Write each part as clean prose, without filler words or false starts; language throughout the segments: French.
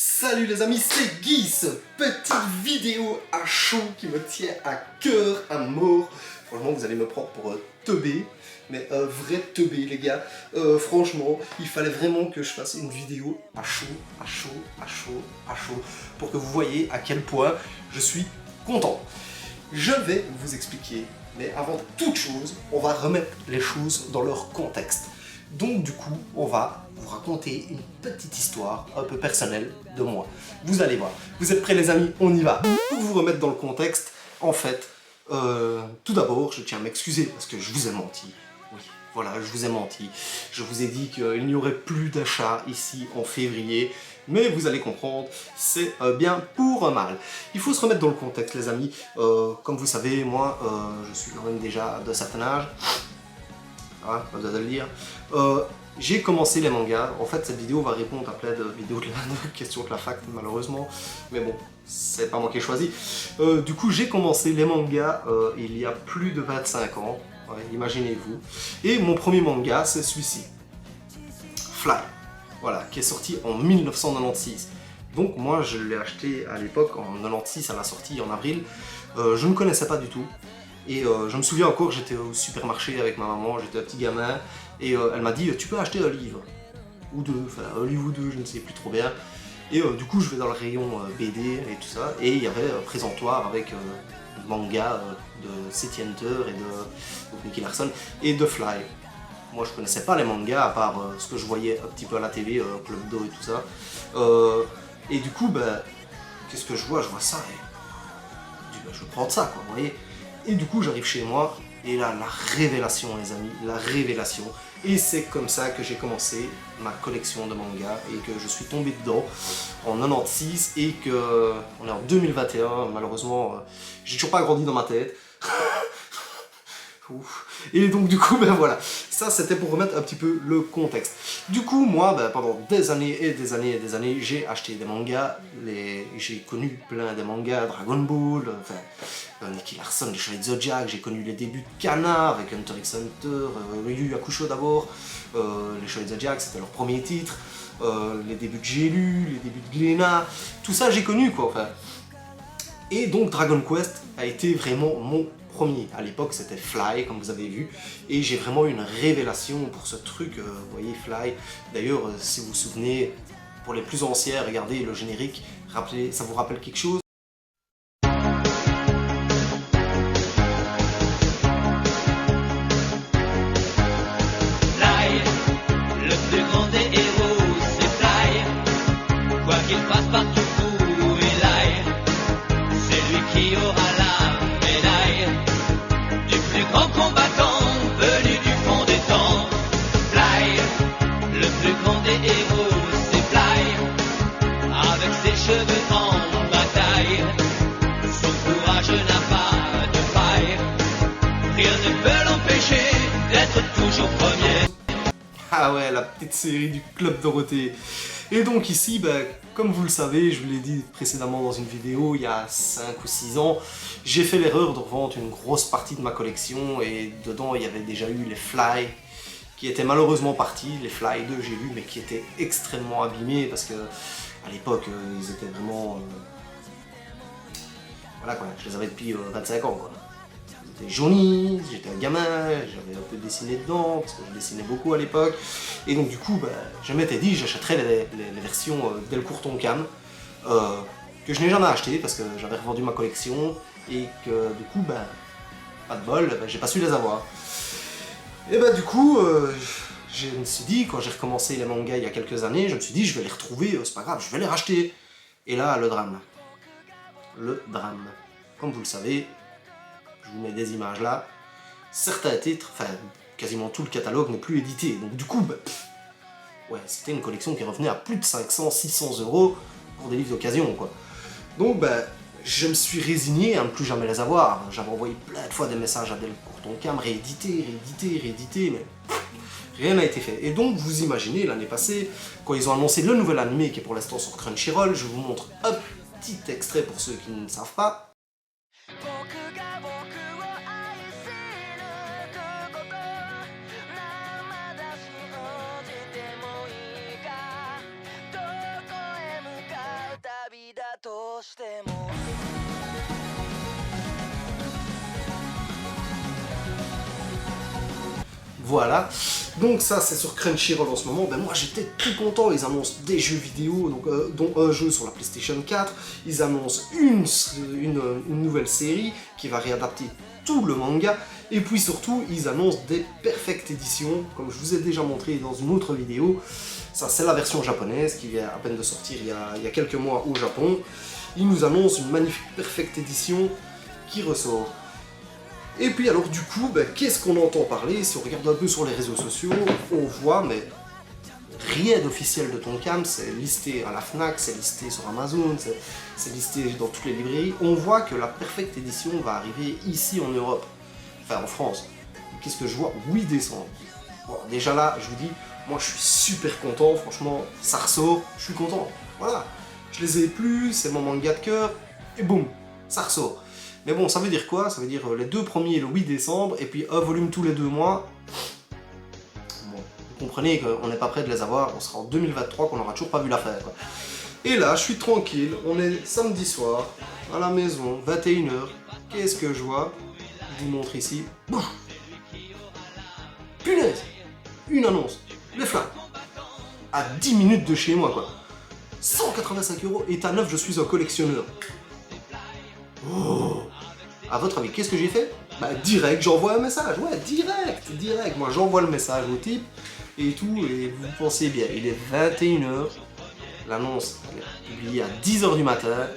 Salut les amis, c'est Guy, petite vidéo à chaud qui me tient à cœur, à mort. Franchement, vous allez me prendre pour teubé, mais vrai teubé les gars. Franchement, il fallait vraiment que je fasse une vidéo à chaud, à chaud, à chaud, à chaud, pour que vous voyez à quel point je suis content. Je vais vous expliquer, mais avant toute chose, on va remettre les choses dans leur contexte. Donc du coup, on va vous raconter une petite histoire un peu personnelle de moi. Vous allez voir. Vous êtes prêts les amis? On y va. Pour vous remettre dans le contexte, en fait, tout d'abord, je tiens à m'excuser parce que je vous ai menti. Oui, voilà, je vous ai menti. Je vous ai dit qu'il n'y aurait plus d'achat ici en février. Mais vous allez comprendre, c'est bien pour un mal. Il faut se remettre dans le contexte les amis. Comme vous savez, moi, je suis quand même déjà d'un certain âge. Ah, pas besoin de le dire. J'ai commencé les mangas. En fait, cette vidéo va répondre à plein de vidéos de questions de la fac, malheureusement. Mais bon, c'est pas moi qui ai choisi. Du coup, j'ai commencé les mangas il y a plus de 25 ans. Ouais, imaginez-vous. Et mon premier manga, c'est celui-ci. Fly. Voilà, qui est sorti en 1996. Donc moi, je l'ai acheté à l'époque, en 96, à la sortie, en avril. Je ne connaissais pas du tout. Et je me souviens encore, j'étais au supermarché avec ma maman, j'étais un petit gamin, et elle m'a dit « Tu peux acheter un livre ?» ou deux, enfin un livre ou deux, je ne sais plus trop bien. Et du coup, je vais dans le rayon BD et tout ça, et il y avait un présentoir avec le manga de City Hunter et de Nicky Larson, et de Fly. Moi, je connaissais pas les mangas, à part ce que je voyais un petit peu à la télé, Club Do et tout ça. Et du coup, ben, qu'est-ce que je vois? Je vois ça, et je dis, ben, je vais prendre ça, quoi, vous voyez. Et du coup, j'arrive chez moi, et là, la révélation, les amis, la révélation. Et c'est comme ça que j'ai commencé ma collection de mangas, et que je suis tombé dedans en 96, et que on est en 2021, malheureusement, j'ai toujours pas grandi dans ma tête. Et donc du coup, ben voilà, ça c'était pour remettre un petit peu le contexte. Du coup, moi, ben, pendant des années et des années et des années, j'ai acheté des mangas, j'ai connu plein de mangas, Dragon Ball, enfin, Nicky Larson, les Chevaliers de Zodiac, j'ai connu les débuts de Kana avec Hunter x Hunter, Yu Yu Hakusho d'abord, les Chevaliers de Zodiac, c'était leur premier titre, les débuts de J'ai lu, les débuts de Glénat, tout ça j'ai connu quoi, enfin. Et donc Dragon Quest a été vraiment mon premier. À l'époque c'était Fly comme vous avez vu, et j'ai vraiment eu une révélation pour ce truc, vous voyez Fly. D'ailleurs si vous vous souvenez, pour les plus anciens, regardez le générique, ça vous rappelle quelque chose? Fly, le plus grand des héros, c'est Fly. Quoi qu'il fasse partout où il aille, c'est lui qui aura la médaille du plus grand combattant venu du fond des temps. Fly, le plus grand des héros, c'est Fly. Avec ses cheveux en bataille, son courage n'a pas de faille. Rien ne peut l'empêcher d'être toujours premier. Ah ouais, la petite série du Club Dorothée. Et donc ici, ben, comme vous le savez, je vous l'ai dit précédemment dans une vidéo, il y a 5 ou 6 ans, j'ai fait l'erreur de revendre une grosse partie de ma collection, et dedans il y avait déjà eu les Fly, qui étaient malheureusement partis, les Fly 2 j'ai vu, mais qui étaient extrêmement abîmés, parce que à l'époque, ils étaient vraiment... voilà quoi, je les avais depuis 25 ans quoi. J'étais jauni, j'étais un gamin, j'avais un peu dessiné dedans, parce que je dessinais beaucoup à l'époque. Et donc du coup, bah, je m'étais dit j'achèterais les versions Delcourt Tonkam, que je n'ai jamais acheté parce que j'avais revendu ma collection, et que du coup, bah, pas de bol, bah, j'ai pas su les avoir. Et bah du coup, je me suis dit, quand j'ai recommencé les mangas il y a quelques années, je me suis dit je vais les retrouver, c'est pas grave, je vais les racheter. Et là, le drame. Le drame. Comme vous le savez, je vous mets des images là, certains titres, enfin quasiment tout le catalogue n'est plus édité, donc du coup, bah, ouais, c'était une collection qui revenait à plus de 500-600 € pour des livres d'occasion quoi. Donc bah, je me suis résigné à ne plus jamais les avoir. J'avais envoyé plein de fois des messages à Delcourt Tonkam, réédité, mais rien n'a été fait. Et donc vous imaginez, l'année passée, quand ils ont annoncé le nouvel animé qui est pour l'instant sur Crunchyroll, je vous montre un petit extrait pour ceux qui ne savent pas. Voilà, donc ça c'est sur Crunchyroll en ce moment. Ben moi j'étais très content, ils annoncent des jeux vidéo, donc, dont un jeu sur la PlayStation 4, ils annoncent une nouvelle série qui va réadapter tout le manga, et puis surtout ils annoncent des Perfect Editions, comme je vous ai déjà montré dans une autre vidéo. Ça c'est la version japonaise qui vient à peine de sortir il y a quelques mois au Japon. Ils nous annoncent une magnifique Perfect Edition qui ressort. Et puis alors du coup, ben, qu'est-ce qu'on entend parler? Si on regarde un peu sur les réseaux sociaux, on voit, mais rien d'officiel de Tonkam, c'est listé à la Fnac, c'est listé sur Amazon, c'est listé dans toutes les librairies. On voit que la Perfect Edition va arriver ici en Europe, enfin en France. Qu'est-ce que je vois? 8 décembre. Bon, déjà là, je vous dis, moi je suis super content, franchement, ça ressort, je suis content. Voilà, je les ai plus, c'est mon manga de cœur, et boum, ça ressort. Mais bon, ça veut dire quoi? Ça veut dire les deux premiers le 8 décembre, et puis un volume tous les 2 mois. Bon, vous comprenez qu'on n'est pas prêt de les avoir, on sera en 2023, qu'on n'aura toujours pas vu l'affaire. Et là, je suis tranquille, on est samedi soir, à la maison, 21 h. Qu'est-ce que je vois? Je vous montre ici. Boum. Punaise! Une annonce, les flammes. À 10 minutes de chez moi, quoi. 185 €, état neuf, je suis un collectionneur. Oh! À votre avis, qu'est-ce que j'ai fait? Bah direct, j'envoie un message, ouais, direct. Moi j'envoie le message au type et tout, et vous pensez bien, il est 21 h, l'annonce est publiée à 10 h du matin.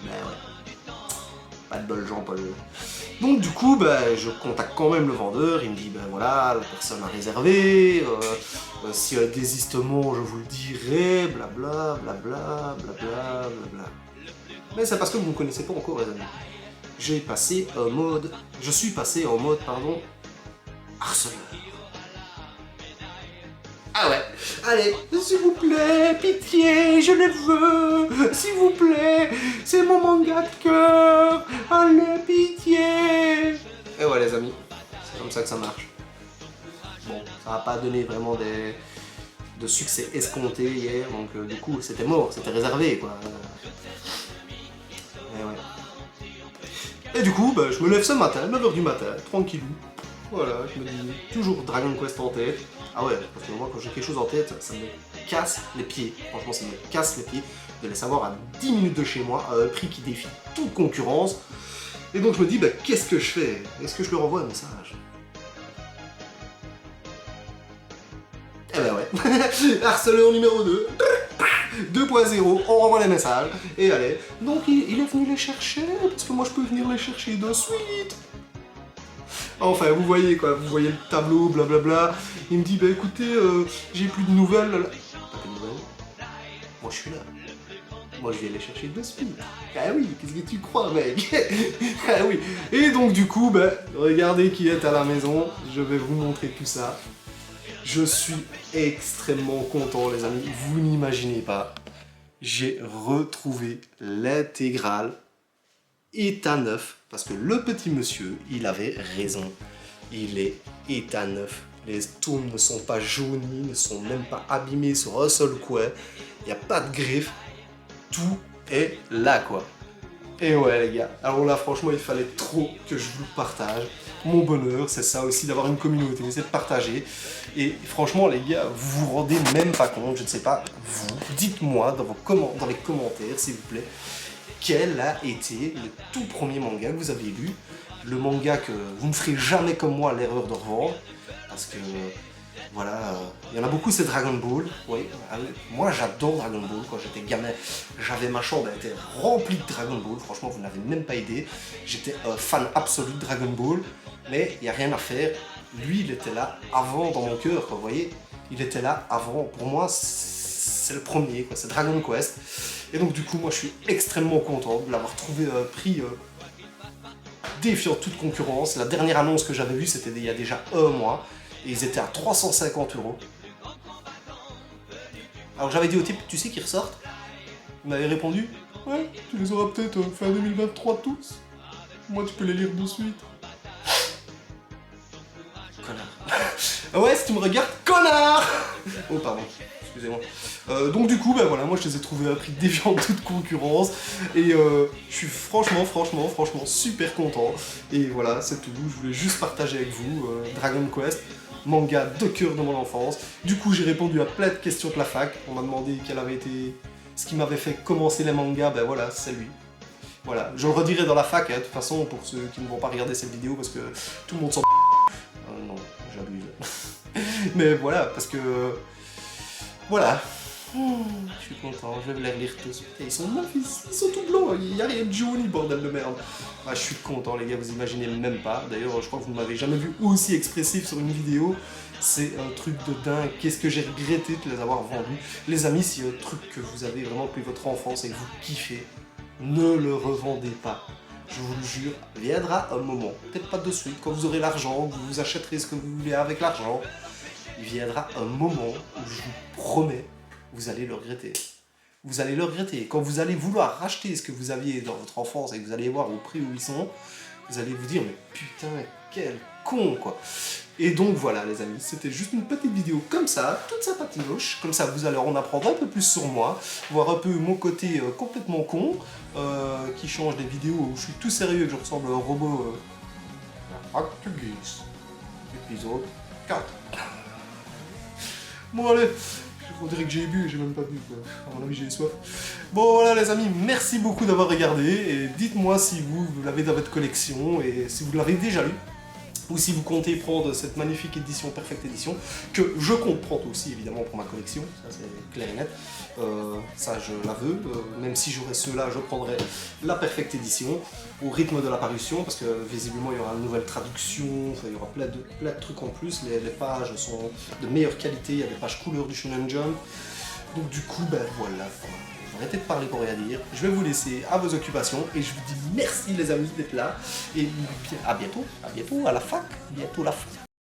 Ben ouais, pas de bol Jean-Paul. Donc du coup, ben, je contacte quand même le vendeur, il me dit, ben voilà, la personne a réservé, s'il y a un désistement, je vous le dirai, blabla, blabla, blabla, blabla. Mais c'est parce que vous ne me connaissez pas encore, les amis. Je suis passé en mode, harceleur. Ah ouais, allez, s'il vous plaît, pitié, je les veux, s'il vous plaît, c'est mon manga de cœur, allez, pitié. Et ouais, les amis, c'est comme ça que ça marche. Bon, ça n'a pas donné vraiment de succès escompté hier, donc du coup, c'était mort, c'était réservé, quoi. Et du coup, bah, je me lève ce matin, 9 h du matin, tranquillou. Voilà, je me dis, toujours Dragon Quest en tête. Ah ouais, parce que moi, quand j'ai quelque chose en tête, ça me casse les pieds. Franchement, ça me casse les pieds de les savoir à 10 minutes de chez moi, à un prix qui défie toute concurrence. Et donc, je me dis, bah, qu'est-ce que je fais? Est-ce que je leur envoie un message? Eh ben ouais, harceleur numéro 2. 2.0, on renvoie les messages, et allez. Donc il est venu les chercher, parce que moi je peux venir les chercher de suite. Enfin, vous voyez quoi, vous voyez le tableau, blablabla. Il me dit, bah écoutez, j'ai plus de nouvelles. Pas de nouvelles? Moi je suis là. Moi je vais les chercher de suite. Ah oui, qu'est-ce que tu crois, mec? Ah oui. Et donc du coup, bah, regardez qui est à la maison, je vais vous montrer tout ça. Je suis extrêmement content, les amis, vous n'imaginez pas. J'ai retrouvé l'intégrale état neuf, parce que le petit monsieur, il avait raison. Il est état neuf. Les tomes ne sont pas jaunis, ne sont même pas abîmés sur un seul coin. Il n'y a pas de griffes. Tout est là, quoi. Et ouais, les gars. Alors là, franchement, il fallait trop que je vous le partage. Mon bonheur, c'est ça aussi, d'avoir une communauté, c'est de partager. Et franchement, les gars, vous vous rendez même pas compte, je ne sais pas, vous, dites-moi dans les commentaires, s'il vous plaît, quel a été le tout premier manga que vous avez lu, le manga que vous ne ferez jamais comme moi l'erreur de revendre, parce que, voilà, il y en a beaucoup, c'est Dragon Ball. Oui, moi j'adore Dragon Ball. Quand j'étais gamin, j'avais ma chambre, elle était remplie de Dragon Ball. Franchement, vous n'avez même pas idée. J'étais un fan absolu de Dragon Ball. Mais il n'y a rien à faire. Lui, il était là avant dans mon cœur, vous voyez. Il était là avant. Pour moi, c'est le premier, quoi. C'est Dragon Quest. Et donc, du coup, moi, je suis extrêmement content de l'avoir trouvé un prix défiant toute concurrence. La dernière annonce que j'avais vue, c'était il y a déjà un mois. Et ils étaient à 350 €. Alors j'avais dit au type, tu sais qu'ils ressortent? Il m'avait répondu, ouais, tu les auras peut-être fin 2023 tous. Moi tu peux les lire de suite. Connard. Ouais, si tu me regardes, connard. Oh pardon, excusez-moi. Donc du coup, ben voilà, moi je les ai trouvés à prix déviant de toute concurrence, et je suis franchement super content, et voilà, c'est tout, je voulais juste partager avec vous Dragon Quest, manga de cœur de mon enfance. Du coup, j'ai répondu à plein de questions de la fac, on m'a demandé quel avait été ce qui m'avait fait commencer les mangas, ben voilà, c'est lui. Voilà, je le redirai dans la fac, hein, de toute façon, pour ceux qui ne vont pas regarder cette vidéo, parce que tout le monde s'en... non, j'abuse. Mais voilà, parce que... Voilà. Je suis content, je vais les relire tous. Ils sont neufs, ils sont tout blancs, il n'y a rien de jaune, bordel de merde. Ah, je suis content, les gars, vous imaginez même pas. D'ailleurs, je crois que vous ne m'avez jamais vu aussi expressif sur une vidéo. C'est un truc de dingue. Qu'est-ce que j'ai regretté de les avoir vendus. Les amis, s'il y a un truc que vous avez vraiment depuis votre enfance et que vous kiffez, ne le revendez pas. Je vous le jure, viendra un moment, peut-être pas de suite, quand vous aurez l'argent, vous vous achèterez ce que vous voulez avec l'argent, il viendra un moment où je vous promets, vous allez le regretter. Vous allez le regretter. Quand vous allez vouloir racheter ce que vous aviez dans votre enfance et que vous allez voir au prix où ils sont, vous allez vous dire, mais putain, quel con, quoi. Et donc voilà, les amis, c'était juste une petite vidéo comme ça, toute sympatinoche. Comme ça, vous allez en apprendre un peu plus sur moi, voir un peu mon côté complètement con, qui change des vidéos où je suis tout sérieux et que je ressemble à un robot. Épisode 4. Bon, allez. On dirait que j'ai bu, j'ai même pas bu, quoi. À mon avis, j'ai soif. Bon, voilà, les amis, merci beaucoup d'avoir regardé. Et dites-moi si vous l'avez dans votre collection et si vous l'avez déjà lu. Ou si vous comptez prendre cette magnifique édition, Perfect Edition, que je compte prendre aussi, évidemment, pour ma collection. Ça, c'est clair et net. Ça, je la veux. Même si j'aurais ceux-là, je prendrais la Perfect Edition au rythme de la parution, parce que visiblement, il y aura une nouvelle traduction, enfin, il y aura plein de trucs en plus. Les pages sont de meilleure qualité, il y a des pages couleur du Shonen Jump. Donc du coup, ben voilà. Arrêtez de parler pour rien dire. Je vais vous laisser à vos occupations et je vous dis merci les amis d'être là. Et à bientôt à la fac, bientôt la fac.